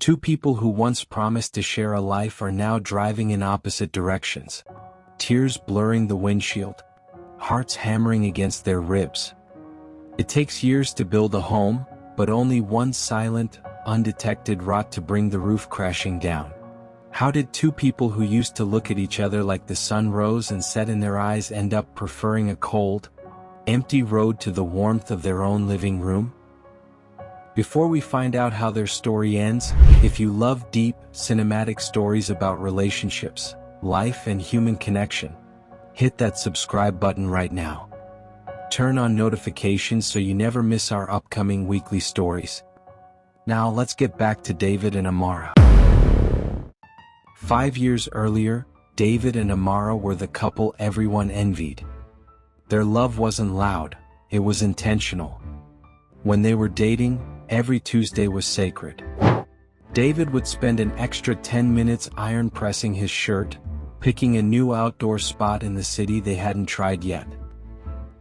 Two people who once promised to share a life are now driving in opposite directions. Tears blurring the windshield. Hearts hammering against their ribs. It takes years to build a home, but only one silent, undetected rot to bring the roof crashing down. How did two people who used to look at each other like the sun rose and set in their eyes end up preferring a cold, empty road to the warmth of their own living room? Before we find out how their story ends, if you love deep, cinematic stories about relationships, life and human connection, hit that subscribe button right now. Turn on notifications so you never miss our upcoming weekly stories. Now let's get back to David and Amara. 5 years earlier, David and Amara were the couple everyone envied. Their love wasn't loud, it was intentional. When they were dating, every Tuesday was sacred. David would spend an extra 10 minutes iron pressing his shirt, picking a new outdoor spot in the city they hadn't tried yet.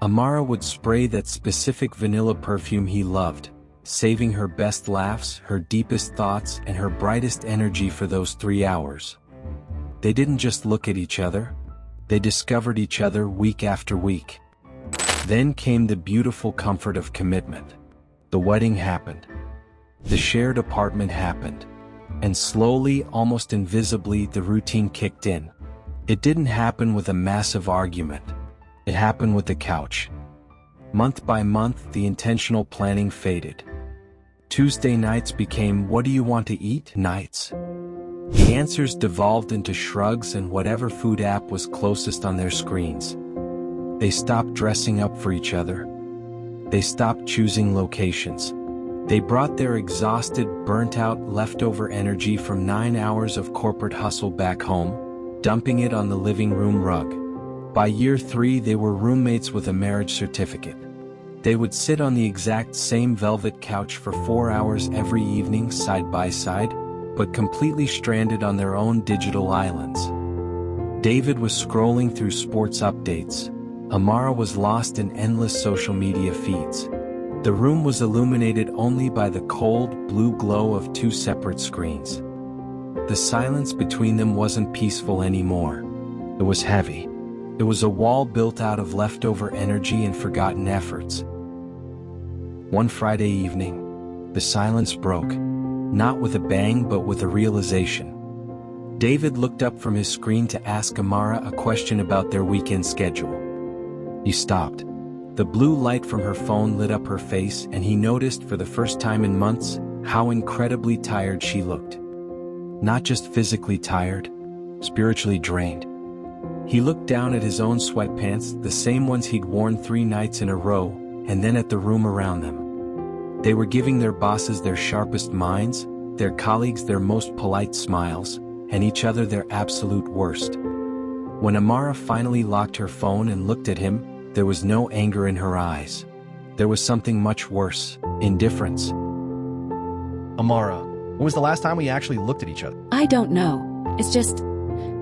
Amara would spray that specific vanilla perfume he loved, saving her best laughs, her deepest thoughts, and her brightest energy for those 3 hours. They didn't just look at each other, they discovered each other week after week. Then came the beautiful comfort of commitment. The wedding happened. The shared apartment happened. And slowly, almost invisibly, the routine kicked in. It didn't happen with a massive argument. It happened with the couch. Month by month, the intentional planning faded. Tuesday nights became "what do you want to eat" nights. The answers devolved into shrugs and whatever food app was closest on their screens. They stopped dressing up for each other. They stopped choosing locations. They brought their exhausted, burnt-out, leftover energy from 9 hours of corporate hustle back home, dumping it on the living room rug. By year 3, they were roommates with a marriage certificate. They would sit on the exact same velvet couch for 4 hours every evening side by side, but completely stranded on their own digital islands. David was scrolling through sports updates. Amara was lost in endless social media feeds. The room was illuminated only by the cold, blue glow of 2 separate screens. The silence between them wasn't peaceful anymore. It was heavy. It was a wall built out of leftover energy and forgotten efforts. One Friday evening, the silence broke, not with a bang but with a realization. David looked up from his screen to ask Amara a question about their weekend schedule. He stopped. The blue light from her phone lit up her face, and he noticed for the first time in months how incredibly tired she looked. Not just physically tired, spiritually drained. He looked down at his own sweatpants, the same ones he'd worn 3 nights in a row, and then at the room around them. They were giving their bosses their sharpest minds, their colleagues their most polite smiles, and each other their absolute worst. When Amara finally locked her phone and looked at him, there was no anger in her eyes. There was something much worse: indifference. Amara, when was the last time we actually looked at each other? I don't know. It's just,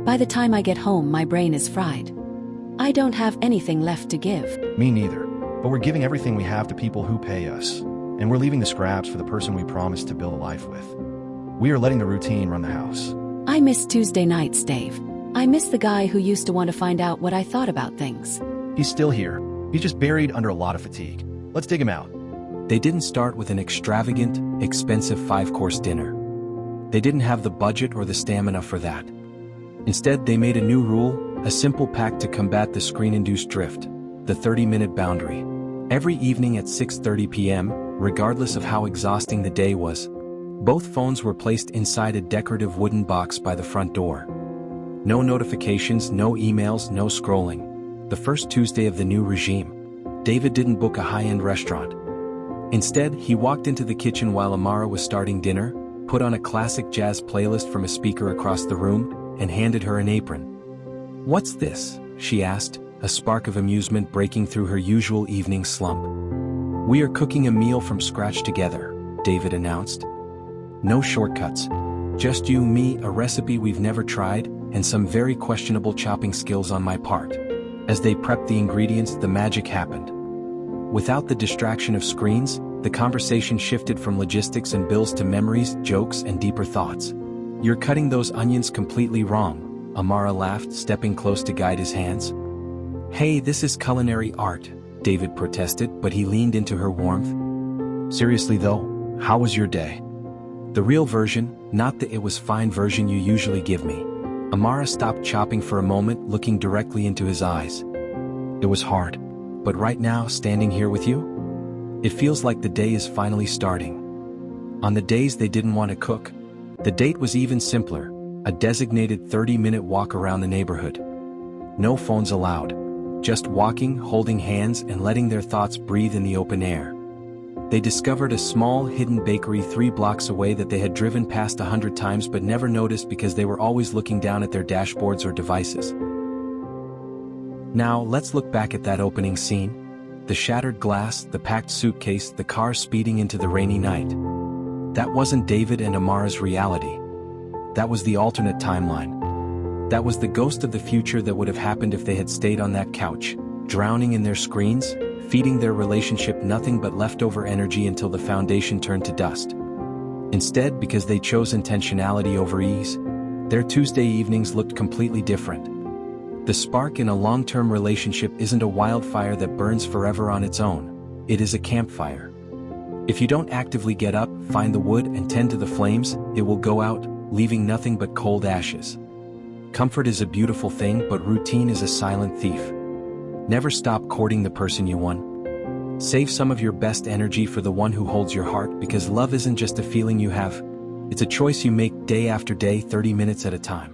by the time I get home, my brain is fried. I don't have anything left to give. Me neither. But we're giving everything we have to people who pay us. And we're leaving the scraps for the person we promised to build a life with. We are letting the routine run the house. I miss Tuesday nights, Dave. I miss the guy who used to want to find out what I thought about things. He's still here. He's just buried under a lot of fatigue. Let's dig him out. They didn't start with an extravagant, expensive 5-course dinner. They didn't have the budget or the stamina for that. Instead, they made a new rule, a simple pact to combat the screen-induced drift, the 30-minute boundary. Every evening at 6:30 p.m., regardless of how exhausting the day was, both phones were placed inside a decorative wooden box by the front door. No notifications, no emails, no scrolling. The first Tuesday of the new regime, David didn't book a high-end restaurant. Instead, he walked into the kitchen while Amara was starting dinner, put on a classic jazz playlist from a speaker across the room, and handed her an apron. "What's this?" she asked, a spark of amusement breaking through her usual evening slump. "We are cooking a meal from scratch together," David announced. "No shortcuts. Just you, me, a recipe we've never tried, and some very questionable chopping skills on my part." As they prepped the ingredients, the magic happened. Without the distraction of screens, the conversation shifted from logistics and bills to memories, jokes, and deeper thoughts. "You're cutting those onions completely wrong," Amara laughed, stepping close to guide his hands. "Hey, this is culinary art," David protested, but he leaned into her warmth. "Seriously though, how was your day?" "The real version, not the 'it was fine' version you usually give me." Amara stopped chopping for a moment, looking directly into his eyes. "It was hard. But right now, standing here with you, it feels like the day is finally starting." On the days they didn't want to cook, the date was even simpler, a designated 30-minute walk around the neighborhood. No phones allowed. Just walking, holding hands, and letting their thoughts breathe in the open air. They discovered a small, hidden bakery 3 blocks away that they had driven past 100 times but never noticed because they were always looking down at their dashboards or devices. Now, let's look back at that opening scene. The shattered glass, the packed suitcase, the car speeding into the rainy night. That wasn't David and Amara's reality. That was the alternate timeline. That was the ghost of the future that would have happened if they had stayed on that couch, drowning in their screens, feeding their relationship nothing but leftover energy until the foundation turned to dust. Instead, because they chose intentionality over ease, their Tuesday evenings looked completely different. The spark in a long-term relationship isn't a wildfire that burns forever on its own. It is a campfire. If you don't actively get up, find the wood, and tend to the flames, it will go out, leaving nothing but cold ashes. Comfort is a beautiful thing, but routine is a silent thief. Never stop courting the person you want. Save some of your best energy for the one who holds your heart, because love isn't just a feeling you have. It's a choice you make day after day, 30 minutes at a time.